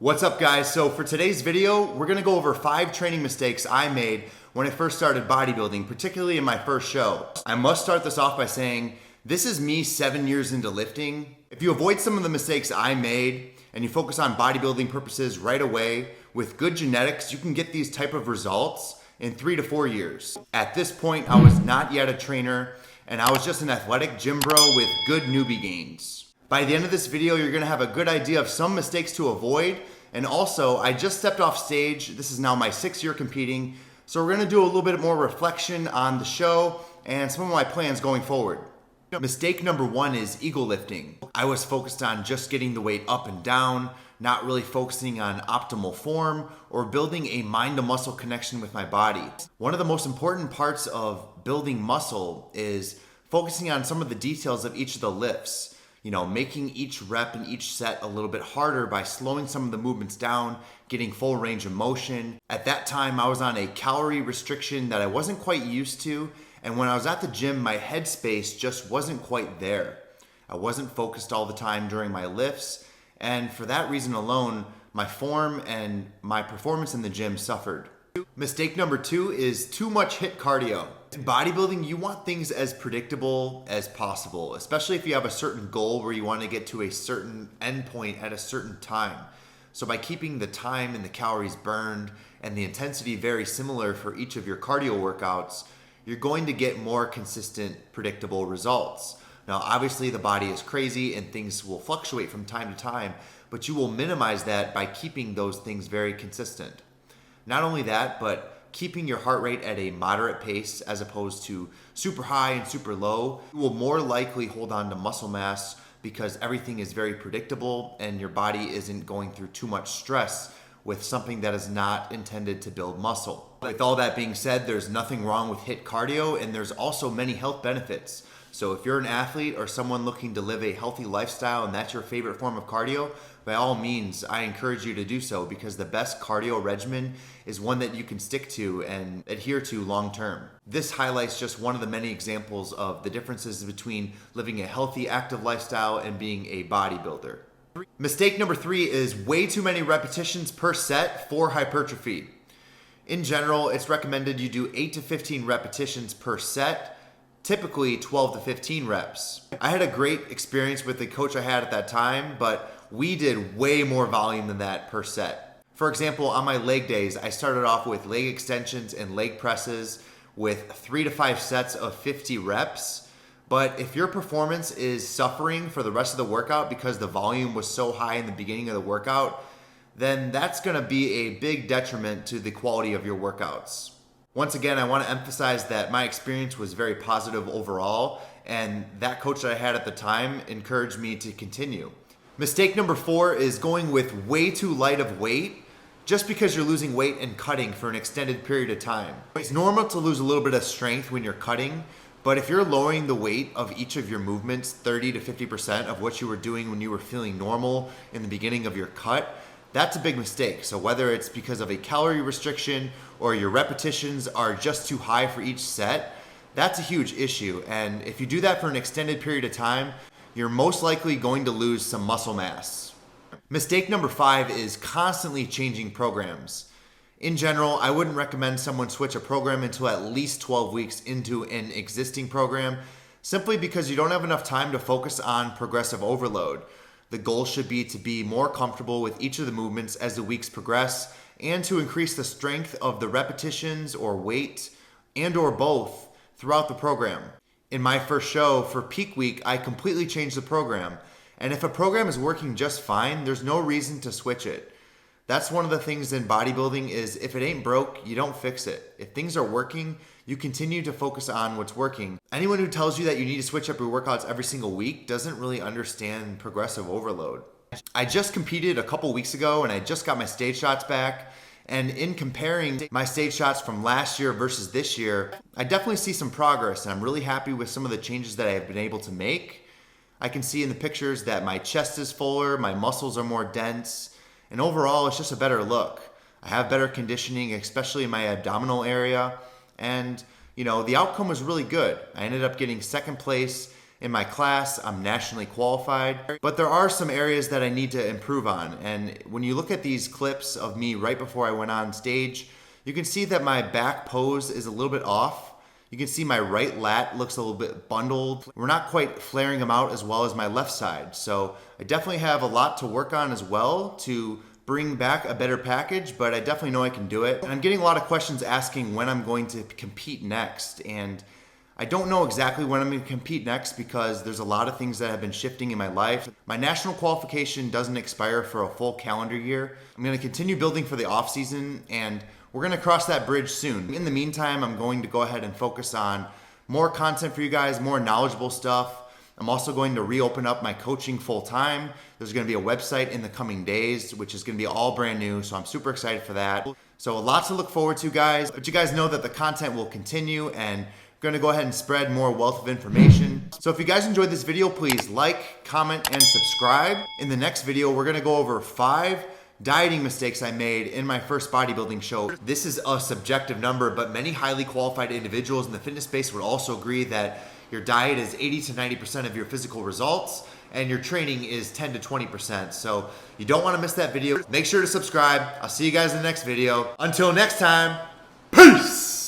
What's up guys? So for today's video, we're gonna go over 5 training mistakes I made when I first started bodybuilding, particularly in my first show. I must start this off by saying, this is me 7 years into lifting. If you avoid some of the mistakes I made and you focus on bodybuilding purposes right away, with good genetics, you can get these type of results in 3 to 4 years. At this point, I was not yet a trainer and I was just an athletic gym bro with good newbie gains. By the end of this video, you're gonna have a good idea of some mistakes to avoid. And also, I just stepped off stage. This is now my 6th year competing. So we're gonna do a little bit more reflection on the show and some of my plans going forward. Mistake number 1 is ego lifting. I was focused on just getting the weight up and down, not really focusing on optimal form or building a mind to muscle connection with my body. One of the most important parts of building muscle is focusing on some of the details of each of the lifts. You know, making each rep and each set a little bit harder by slowing some of the movements down, getting full range of motion. At that time, I was on a calorie restriction that I wasn't quite used to. And when I was at the gym, my headspace just wasn't quite there. I wasn't focused all the time during my lifts. And for that reason alone, my form and my performance in the gym suffered. Mistake number 2 is too much HIIT cardio. In bodybuilding, you want things as predictable as possible, especially if you have a certain goal where you want to get to a certain endpoint at a certain time. So by keeping the time and the calories burned and the intensity very similar for each of your cardio workouts, you're going to get more consistent, predictable results. Now, obviously the body is crazy and things will fluctuate from time to time, but you will minimize that by keeping those things very consistent. Not only that, but keeping your heart rate at a moderate pace as opposed to super high and super low, you will more likely hold on to muscle mass because everything is very predictable and your body isn't going through too much stress with something that is not intended to build muscle. With all that being said, there's nothing wrong with HIIT cardio and there's also many health benefits. So if you're an athlete or someone looking to live a healthy lifestyle and that's your favorite form of cardio, by all means, I encourage you to do so because the best cardio regimen is one that you can stick to and adhere to long term. This highlights just one of the many examples of the differences between living a healthy, active lifestyle and being a bodybuilder. Mistake number 3 is way too many repetitions per set for hypertrophy. In general, it's recommended you do 8 to 15 repetitions per set, typically 12 to 15 reps. I had a great experience with the coach I had at that time, but we did way more volume than that per set. For example, on my leg days, I started off with leg extensions and leg presses with 3 to 5 sets of 50 reps. But if your performance is suffering for the rest of the workout because the volume was so high in the beginning of the workout, then that's gonna be a big detriment to the quality of your workouts. Once again, I want to emphasize that my experience was very positive overall, and that coach that I had at the time encouraged me to continue. Mistake number 4 is going with way too light of weight just because you're losing weight and cutting for an extended period of time. It's normal to lose a little bit of strength when you're cutting, but if you're lowering the weight of each of your movements 30 to 50% of what you were doing when you were feeling normal in the beginning of your cut, that's a big mistake. So whether it's because of a calorie restriction or your repetitions are just too high for each set, that's a huge issue. And if you do that for an extended period of time, you're most likely going to lose some muscle mass. Mistake number 5 is constantly changing programs. In general, I wouldn't recommend someone switch a program until at least 12 weeks into an existing program, simply because you don't have enough time to focus on progressive overload. The goal should be to be more comfortable with each of the movements as the weeks progress and to increase the strength of the repetitions or weight and or both throughout the program. In my first show for peak week, I completely changed the program. And if a program is working just fine, there's no reason to switch it. That's one of the things in bodybuilding is if it ain't broke, you don't fix it. If things are working, you continue to focus on what's working. Anyone who tells you that you need to switch up your workouts every single week doesn't really understand progressive overload. I just competed a couple weeks ago and I just got my stage shots back. And in comparing my stage shots from last year versus this year, I definitely see some progress and I'm really happy with some of the changes that I have been able to make. I can see in the pictures that my chest is fuller, my muscles are more dense, and overall it's just a better look. I have better conditioning, especially in my abdominal area, and you know, the outcome was really good. I ended up getting 2nd place in my class. I'm nationally qualified, but there are some areas that I need to improve on. And when you look at these clips of me right before I went on stage, you can see that my back pose is a little bit off. You can see my right lat looks a little bit bundled. We're not quite flaring them out as well as my left side. So I definitely have a lot to work on as well to bring back a better package, but I definitely know I can do it. And I'm getting a lot of questions asking when I'm going to compete next. And I don't know exactly when I'm going to compete next because there's a lot of things that have been shifting in my life. My national qualification doesn't expire for a full calendar year. I'm going to continue building for the off season, and we're going to cross that bridge soon. In the meantime, I'm going to go ahead and focus on more content for you guys, more knowledgeable stuff. I'm also going to reopen up my coaching full time. There's going to be a website in the coming days, which is going to be all brand new. So I'm super excited for that. So a lot to look forward to, guys. But you guys know that the content will continue, and I'm going to go ahead and spread more wealth of information. So if you guys enjoyed this video, please like, comment, and subscribe. In the next video, we're going to go over 5 dieting mistakes I made in my first bodybuilding show. This is a subjective number, but many highly qualified individuals in the fitness space would also agree that your diet is 80 to 90% of your physical results, and your training is 10 to 20%. So you don't want to miss that video. Make sure to subscribe. I'll see you guys in the next video. Until next time, peace!